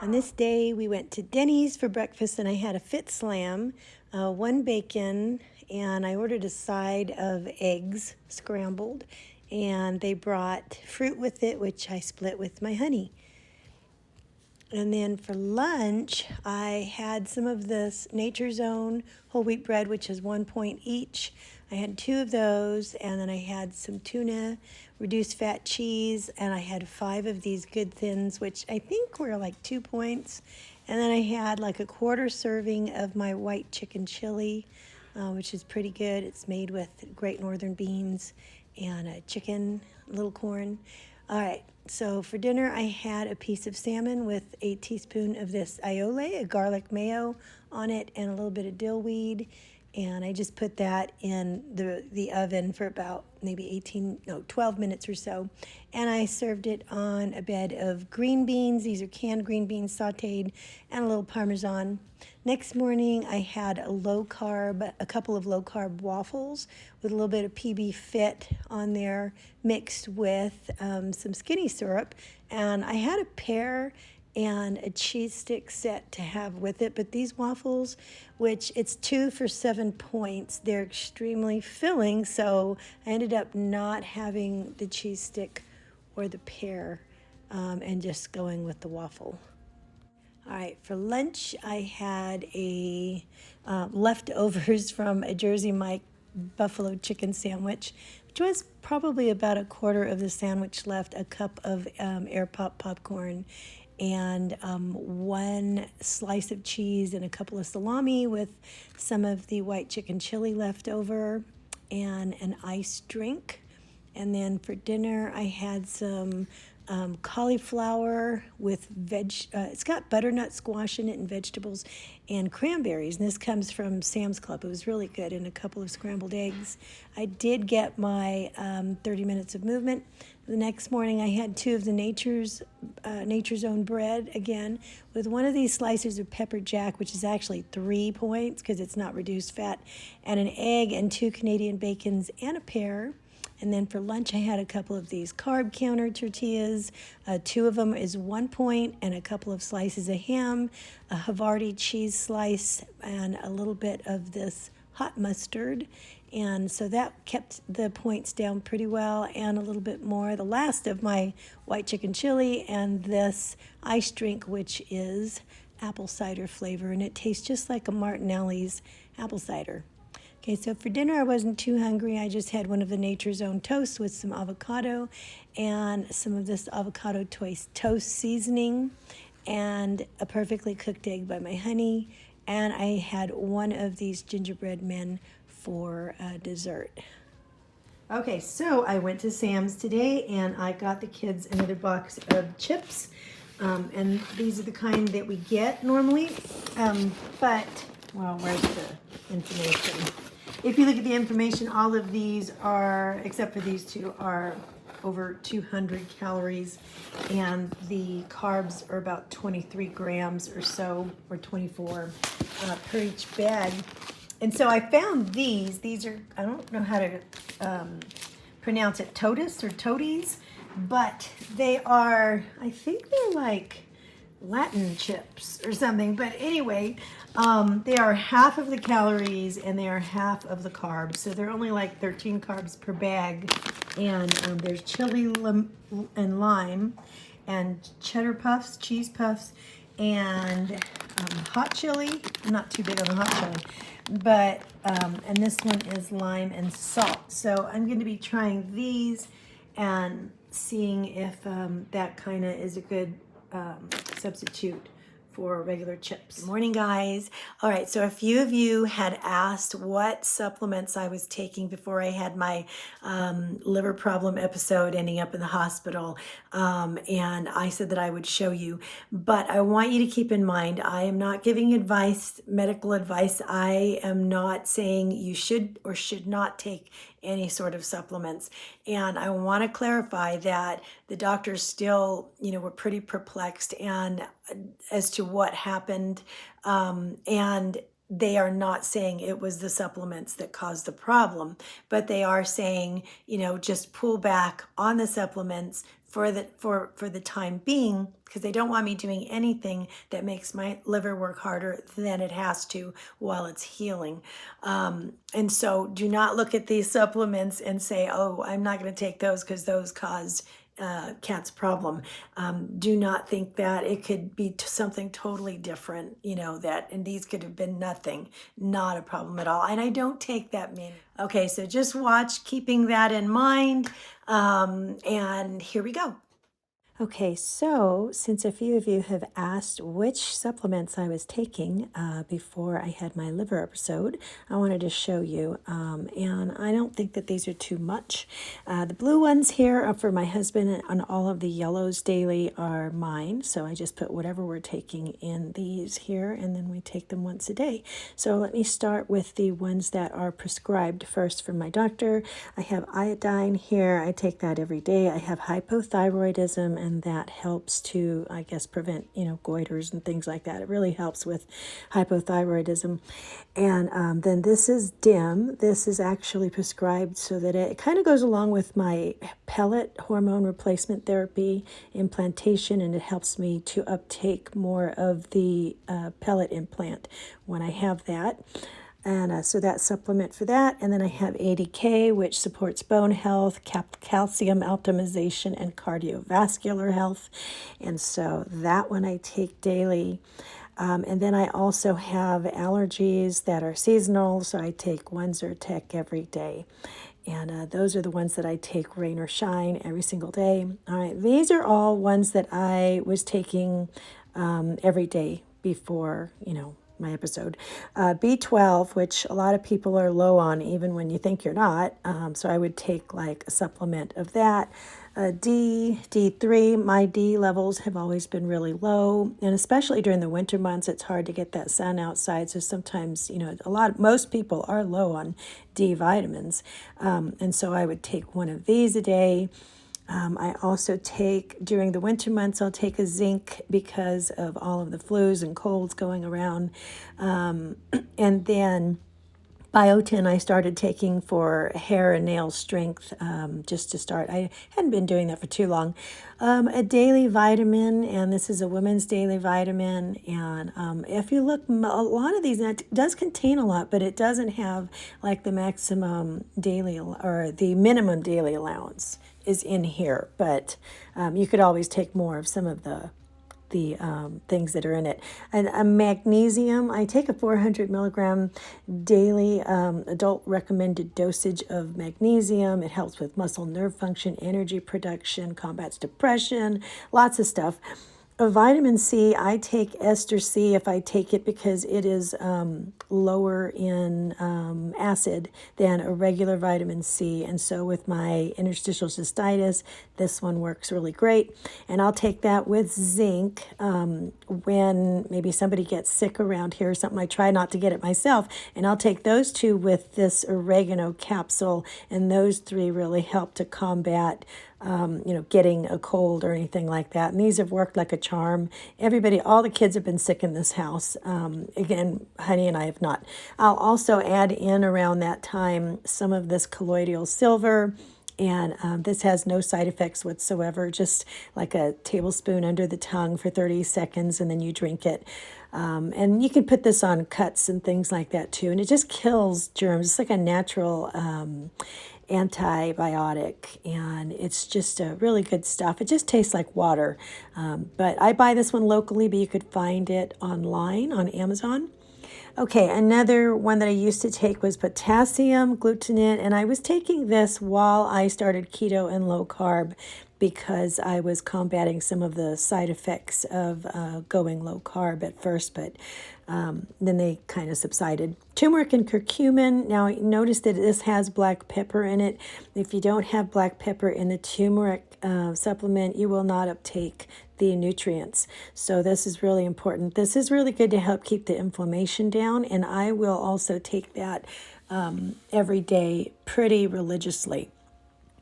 On this day, we went to Denny's for breakfast, and I had a fit slam, one bacon, and I ordered a side of eggs scrambled, and they brought fruit with it, which I split with my honey. And then for lunch, I had some of this Nature's Own whole wheat bread, which is 1 point each. I had 2 of those, and then I had some tuna, reduced fat cheese, and I had 5 of these Good Thins, which I think were like 2 points. And then I had like a quarter serving of my white chicken chili, which is pretty good. It's made with Great Northern beans and chicken, little corn. All right, so for dinner I had a piece of salmon with a teaspoon of this aioli, a garlic mayo on it, and a little bit of dill weed. And I just put that in the oven for about maybe 12 minutes or so. And I served it on a bed of green beans. These are canned green beans sauteed, and a little Parmesan. Next morning, I had a couple of low-carb waffles with a little bit of PB Fit on there, mixed with some skinny syrup. And I had a pear and a cheese stick set to have with it. But these waffles, which it's 2 for 7 points, they're extremely filling. So I ended up not having the cheese stick or the pear and just going with the waffle. All right, for lunch, I had leftovers from a Jersey Mike buffalo chicken sandwich, which was probably about a quarter of the sandwich left, a cup of air pop popcorn, and 1 slice of cheese and a couple of salami with some of the white chicken chili left over, and an iced drink. And then for dinner, I had some cauliflower with it's got butternut squash in it and vegetables and cranberries. And this comes from Sam's Club. It was really good, and a couple of scrambled eggs. I did get my 30 minutes of movement. The next morning, I had 2 of the Nature's Own bread again, with 1 of these slices of pepper jack, which is actually 3 points because it's not reduced fat, and an egg and 2 Canadian bacons and a pear. And then for lunch, I had a couple of these carb counter tortillas. 2 of them is 1 point, and a couple of slices of ham, a Havarti cheese slice, and a little bit of this hot mustard. And so that kept the points down pretty well, and a little bit more. The last of my white chicken chili and this ice drink, which is apple cider flavor, and it tastes just like a Martinelli's apple cider. Okay, so for dinner, I wasn't too hungry. I just had one of the Nature's Own toasts with some avocado and some of this avocado toast seasoning, and a perfectly cooked egg by my honey. And I had 1 of these gingerbread men for dessert. Okay, so I went to Sam's today, and I got the kids another box of chips. And these are the kind that we get normally. Where's the information? If you look at the information, all of these are, except for these 2, are over 200 calories, and the carbs are about 23 grams or so, or 24 per each bag. And so I found these. These are, I don't know how to pronounce it, totis or toties, but they are, I think they're like Latin chips or something. But anyway, they are half of the calories and they are half of the carbs. So they're only like 13 carbs per bag. And there's chili and lime and cheddar puffs, cheese puffs, and hot chili. I'm not too big on the hot chili. But, and this one is lime and salt. So I'm going to be trying these and seeing if that kind of is a good substitute for regular chips. Good morning, guys. All right, so a few of you had asked what supplements I was taking before I had my liver problem episode ending up in the hospital, and I said that I would show you. But I want you to keep in mind, I am not giving advice, medical advice. I am not saying you should or should not take any sort of supplements. And I want to clarify that the doctors still, were pretty perplexed and as to what happened. And they are not saying it was the supplements that caused the problem, but they are saying, just pull back on the supplements for the time being, because they don't want me doing anything that makes my liver work harder than it has to while it's healing. And so do not look at these supplements and say, oh, I'm not going to take those because those caused Cat's problem. Do not think that. It could be something totally different, and these could have been nothing, not a problem at all. And I don't take that many. Okay, so just watch, keeping that in mind. And here we go. Okay, so since a few of you have asked which supplements I was taking before I had my liver episode, I wanted to show you. And I don't think that these are too much. The blue ones here are for my husband, and all of the yellows daily are mine. So I just put whatever we're taking in these here, and then we take them once a day. So let me start with the ones that are prescribed first from my doctor. I have iodine here. I take that every day. I have hypothyroidism, and that helps to, I guess, prevent, goiters and things like that. It really helps with hypothyroidism. And then this is DIM. This is actually prescribed so that it kind of goes along with my pellet hormone replacement therapy implantation, and it helps me to uptake more of the pellet implant when I have that. And so that supplement for that. And then I have ADK, which supports bone health, calcium optimization, and cardiovascular health. And so that one I take daily. And then I also have allergies that are seasonal, so I take one Zyrtec every day. And those are the ones that I take rain or shine every single day. All right, these are all ones that I was taking every day before, my episode. B12, which a lot of people are low on, even when you think you're not. So I would take like a supplement of that. D3, my D levels have always been really low, and especially during the winter months, it's hard to get that sun outside. So sometimes, most people are low on D vitamins. And so I would take one of these a day. I also take, during the winter months, I'll take a zinc because of all of the flus and colds going around. And then biotin I started taking for hair and nail strength, just to start. I hadn't been doing that for too long. A daily vitamin, and this is a women's daily vitamin. And if you look, a lot of these, and it does contain a lot, but it doesn't have like the maximum daily or the minimum daily allowance is in here. But you could always take more of some of the things that are in it. And a magnesium, I take a 400 milligram daily adult recommended dosage of magnesium. It helps with muscle nerve function, energy production, combats depression, lots of stuff. A vitamin C, I take ester C if I take it because it is lower in acid than a regular vitamin C. And so with my interstitial cystitis, this one works really great. And I'll take that with zinc when maybe somebody gets sick around here or something. I try not to get it myself. And I'll take those two with this oregano capsule. And those three really help to combat getting a cold or anything like that. And these have worked like a charm. Everybody, all the kids have been sick in this house. Again, Honey and I have not. I'll also add in around that time some of this colloidal silver. And this has no side effects whatsoever, just like a tablespoon under the tongue for 30 seconds, and then you drink it. And you can put this on cuts and things like that too. And it just kills germs. It's like a natural antibiotic, and it's just a really good stuff. It just tastes like water. But I buy this one locally, but you could find it online on Amazon. Okay, another one that I used to take was potassium glutamate, and I was taking this while I started keto and low carb because I was combating some of the side effects of going low carb at first, but then they kind of subsided. Turmeric and curcumin. Now, notice that this has black pepper in it. If you don't have black pepper in the turmeric supplement, you will not uptake the nutrients. So this is really important. This is really good to help keep the inflammation down, and I will also take that every day pretty religiously.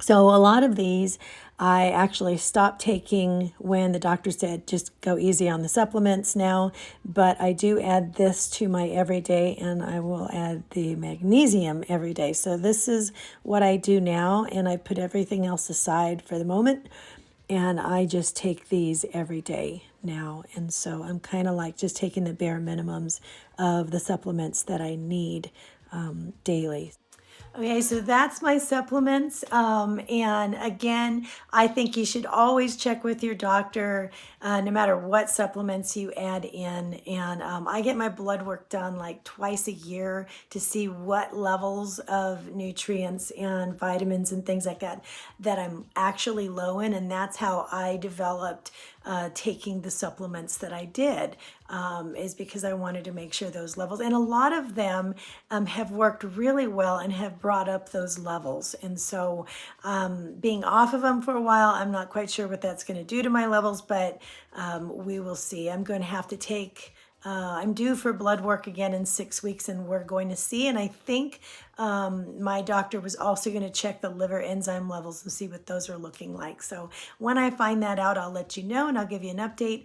So a lot of these I actually stopped taking when the doctor said just go easy on the supplements now, but I do add this to my everyday, and I will add the magnesium every day. So this is what I do now, and I put everything else aside for the moment, and I just take these every day now. And so I'm kind of like just taking the bare minimums of the supplements that I need daily. Okay, so that's my supplements. And again, I think you should always check with your doctor no matter what supplements you add in. And I get my blood work done like twice a year to see what levels of nutrients and vitamins and things like that that I'm actually low in. And that's how I developed taking the supplements that I did, is because I wanted to make sure those levels, and a lot of them have worked really well and have brought up those levels. And so being off of them for a while, I'm not quite sure what that's going to do to my levels, but we will see. I'm going to have to take I'm due for blood work again in 6 weeks, and we're going to see. And I think my doctor was also going to check the liver enzyme levels and see what those are looking like. So when I find that out, I'll let you know, and I'll give you an update.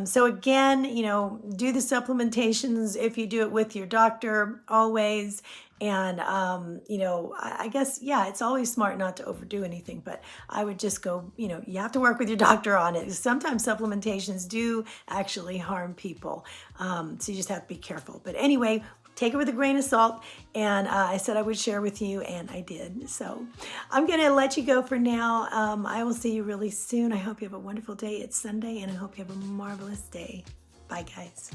So again, do the supplementations if you do it with your doctor always. And, I guess, yeah, it's always smart not to overdo anything, but I would just go, you have to work with your doctor on it. Sometimes supplementations do actually harm people. So you just have to be careful. But anyway, take it with a grain of salt. And I said I would share with you, and I did. So I'm going to let you go for now. I will see you really soon. I hope you have a wonderful day. It's Sunday, and I hope you have a marvelous day. Bye, guys.